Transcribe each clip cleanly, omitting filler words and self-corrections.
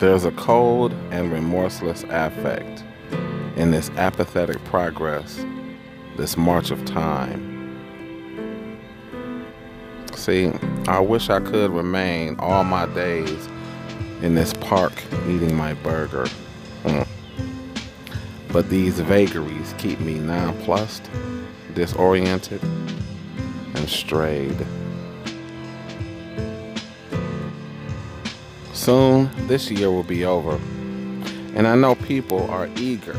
There's a cold and remorseless affect in this apathetic progress, this march of time. See, I wish I could remain all my days in this park eating my burger. But these vagaries keep me nonplussed, disoriented, and strayed. Soon, this year will be over, and I know people are eager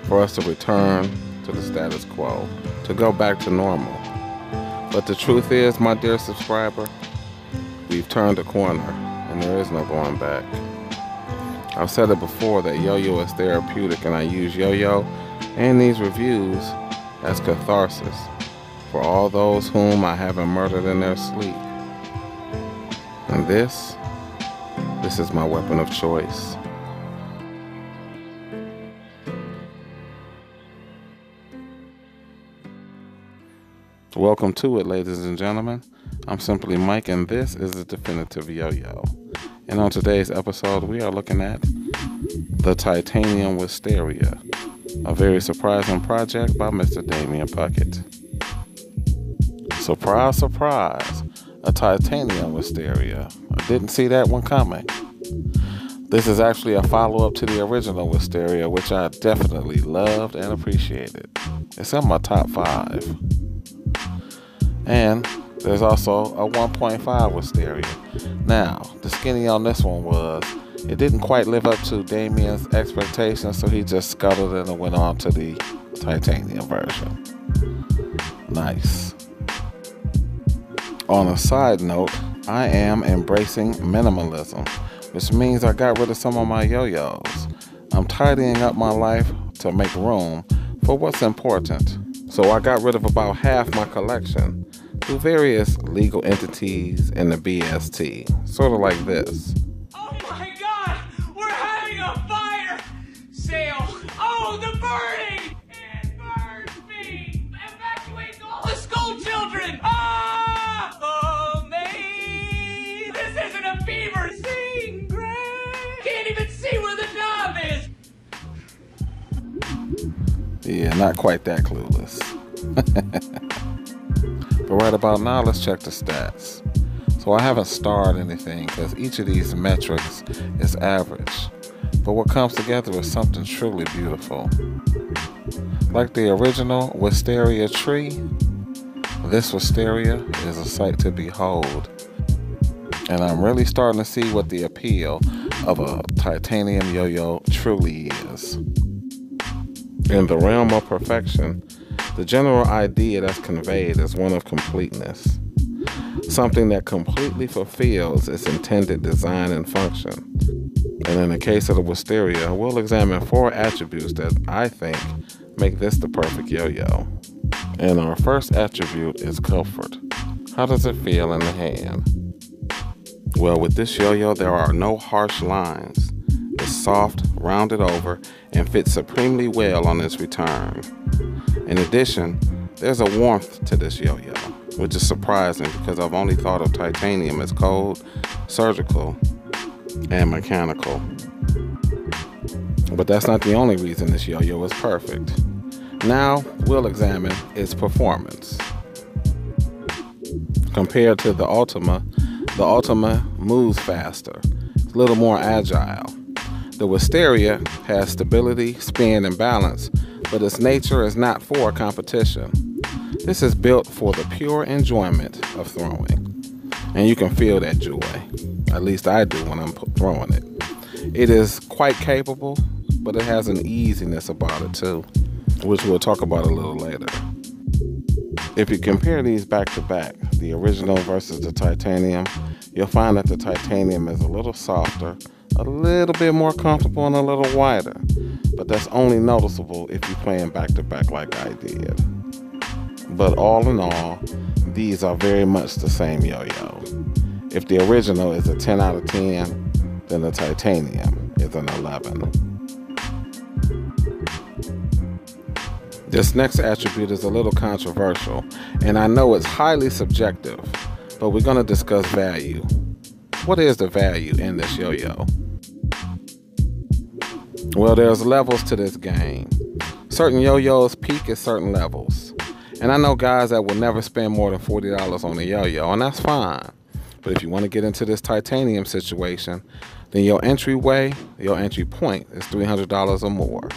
for us to return to the status quo, to go back to normal. But the truth is, my dear subscriber, we've turned a corner, and there is no going back. I've said it before that Yoyo is therapeutic, and I use Yoyo and these reviews as catharsis for all those whom I haven't murdered in their sleep. And this is my weapon of choice. Welcome to it, ladies and gentlemen. I'm simply Mike, and this is the definitive Yoyo. And on today's episode, we are looking at the Titanium Wisteria, a very surprising project by Mr. Damian Puckett. Surprise, surprise, a Titanium Wisteria. I didn't see that one coming. This is actually a follow-up to the original Wisteria, which I definitely loved and appreciated. It's in my top 5. And there's also a 1.5 Wisteria. Now, the skinny on this one was, it didn't quite live up to Damian's expectations, so he just scuttled it and went on to the Titanium version. Nice. On a side note, I am embracing minimalism, which means I got rid of some of my yo-yos. I'm tidying up my life to make room for what's important. So I got rid of about half my collection through various legal entities and the BST, sort of like this. Oh my God! We're having a fire sale! Oh, the burning! It burns me! Evacuate all the school children! Ah! Oh, me! This isn't a fever! Sing, Greg! Can't even see where the knob is! Yeah, not quite that clueless. But right about now, let's check the stats. So I haven't starred anything because each of these metrics is average. But what comes together is something truly beautiful. Like the original Wisteria tree, this Wisteria is a sight to behold. And I'm really starting to see what the appeal of a titanium yo-yo truly is. In the realm of perfection, the general idea that's conveyed is one of completeness. Something that completely fulfills its intended design and function. And in the case of the Wisteria, we'll examine 4 attributes that I think make this the perfect yo-yo. And our first attribute is comfort. How does it feel in the hand? Well, with this yo-yo, there are no harsh lines. It's soft, rounded over, and fits supremely well on its return. In addition, there's a warmth to this yo-yo, which is surprising because I've only thought of titanium as cold, surgical, and mechanical. But that's not the only reason this yo-yo is perfect. Now, we'll examine its performance. Compared to the Ultima moves faster. It's a little more agile. The Wisteria has stability, spin, and balance, but its nature is not for competition. This is built for the pure enjoyment of throwing. And you can feel that joy. At least I do when I'm throwing it. It is quite capable, but it has an easiness about it too, which we'll talk about a little later. If you compare these back to back, the original versus the titanium, you'll find that the titanium is a little softer, a little bit more comfortable, and a little wider. But that's only noticeable if you're playing back to back like I did. But all in all, these are very much the same yo-yo. If the original is a 10 out of 10, then the titanium is an 11. This next attribute is a little controversial, and I know it's highly subjective, but we're going to discuss value. What is the value in this yo-yo? Well, there's levels to this game. Certain yo-yos peak at certain levels. And I know guys that will never spend more than $40 on a yo-yo, and that's fine. But if you want to get into this titanium situation, then your entry point is $300 or more.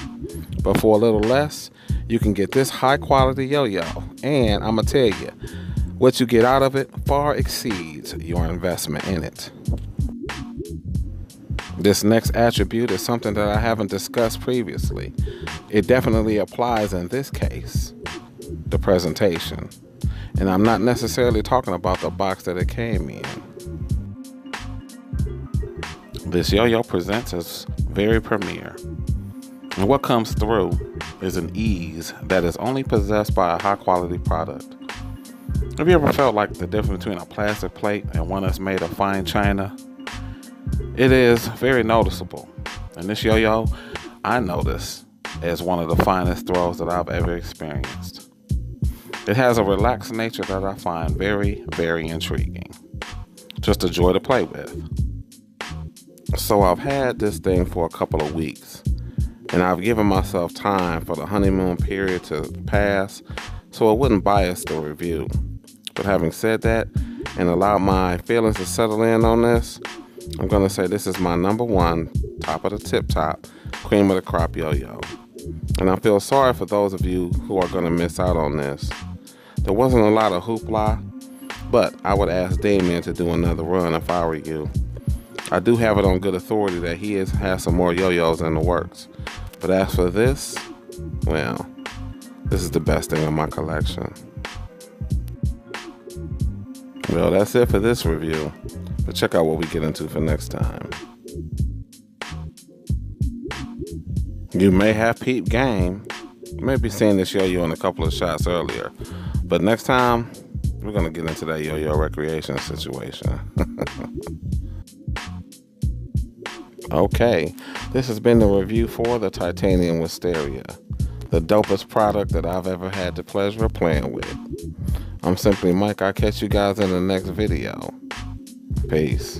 But for a little less, you can get this high quality yo-yo. And I'm going to tell you, what you get out of it far exceeds your investment in it. This next attribute is something that I haven't discussed previously. It definitely applies in this case, the presentation. And I'm not necessarily talking about the box that it came in. This yo-yo presents as very premier. And what comes through is an ease that is only possessed by a high quality product. Have you ever felt like the difference between a plastic plate and one that's made of fine china? It is very noticeable. And this yo-yo, I notice as one of the finest throws that I've ever experienced. It has a relaxed nature that I find very, very intriguing. Just a joy to play with. So I've had this thing for a couple of weeks, and I've given myself time for the honeymoon period to pass, so I wouldn't bias the review. But having said that, and allowed my feelings to settle in on this, I'm going to say this is my number one, top of the tip-top, cream of the crop yo-yo. And I feel sorry for those of you who are going to miss out on this. There wasn't a lot of hoopla, but I would ask Damian to do another run if I were you. I do have it on good authority that he has some more yo-yos in the works. But as for this, well, this is the best thing in my collection. Well, that's it for this review. But check out what we get into for next time. You may have peeped game. You may be seeing this yo-yo in a couple of shots earlier. But next time, we're going to get into that yo-yo recreation situation. Okay, this has been the review for the Titanium Wisteria, the dopest product that I've ever had the pleasure of playing with. I'm Simply Mike. I'll catch you guys in the next video. Peace.